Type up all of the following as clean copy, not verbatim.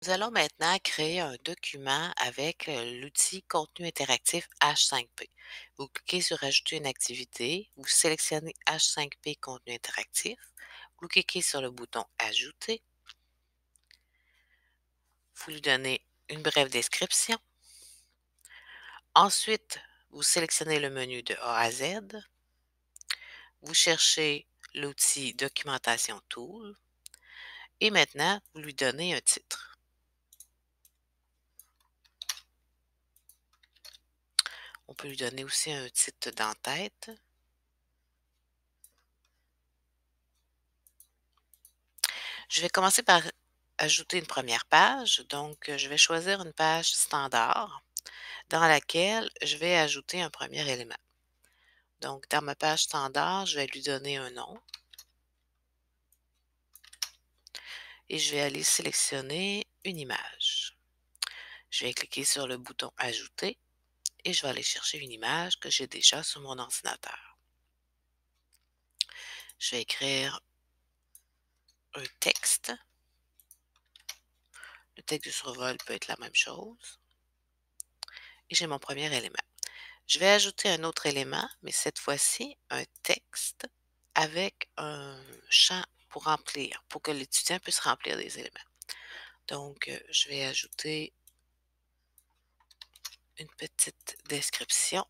Nous allons maintenant créer un document avec l'outil contenu interactif H5P. Vous cliquez sur Ajouter une activité, vous sélectionnez H5P contenu interactif, vous cliquez sur le bouton Ajouter, vous lui donnez une brève description. Ensuite, vous sélectionnez le menu de A à Z, vous cherchez l'outil Documentation Tool et maintenant, vous lui donnez un titre. On peut lui donner aussi un titre d'en-tête. Je vais commencer par ajouter une première page. Donc, je vais choisir une page standard dans laquelle je vais ajouter un premier élément. Donc, dans ma page standard, je vais lui donner un nom et je vais aller sélectionner une image. Je vais cliquer sur le bouton Ajouter et je vais aller chercher une image que j'ai déjà sur mon ordinateur. Je vais écrire un texte. Le texte de survol peut être la même chose. Et j'ai mon premier élément. Je vais ajouter un autre élément, mais cette fois-ci, un texte avec un champ pour remplir, pour que l'étudiant puisse remplir des éléments. Donc, je vais ajouter une petite description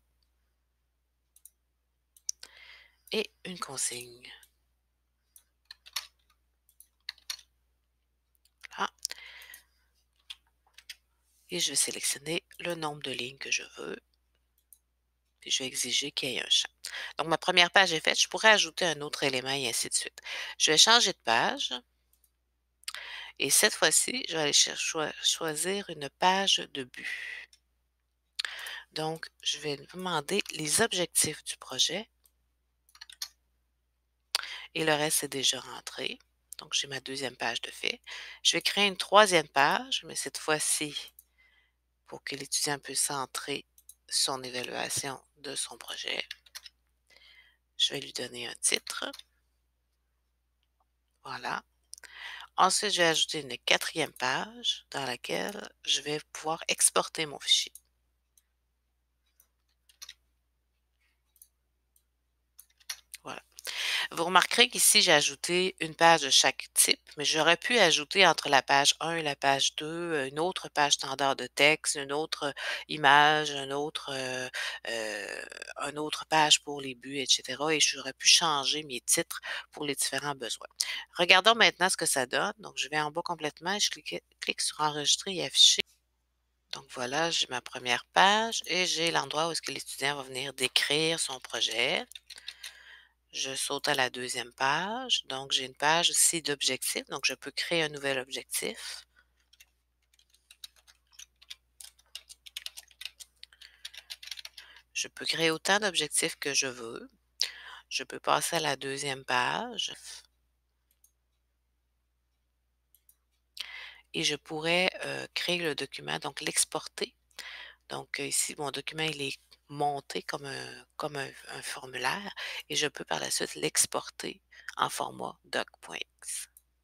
et une consigne. Voilà. Et je vais sélectionner le nombre de lignes que je veux. Et je vais exiger qu'il y ait un champ. Donc, ma première page est faite. Je pourrais ajouter un autre élément et ainsi de suite. Je vais changer de page. Et cette fois-ci, je vais aller choisir une page de but. Donc, je vais demander les objectifs du projet et le reste est déjà rentré. Donc, j'ai ma deuxième page de fait. Je vais créer une troisième page, mais cette fois-ci, pour que l'étudiant puisse entrer son évaluation de son projet. Je vais lui donner un titre. Voilà. Ensuite, je vais ajouter une quatrième page dans laquelle je vais pouvoir exporter mon fichier. Voilà. Vous remarquerez qu'ici, j'ai ajouté une page de chaque type, mais j'aurais pu ajouter entre la page 1 et la page 2 une autre page standard de texte, une autre image, une autre page pour les buts, etc. Et j'aurais pu changer mes titres pour les différents besoins. Regardons maintenant ce que ça donne. Donc, je vais en bas complètement et je clique sur Enregistrer et afficher. Donc voilà, j'ai ma première page et j'ai l'endroit où est-ce que l'étudiant va venir décrire son projet. Je saute à la deuxième page. Donc, j'ai une page aussi d'objectifs. Donc, je peux créer un nouvel objectif. Je peux créer autant d'objectifs que je veux. Je peux passer à la deuxième page. Et je pourrais créer le document, donc l'exporter. Donc, ici, mon document, il est monté comme un formulaire et je peux par la suite l'exporter en format doc.x.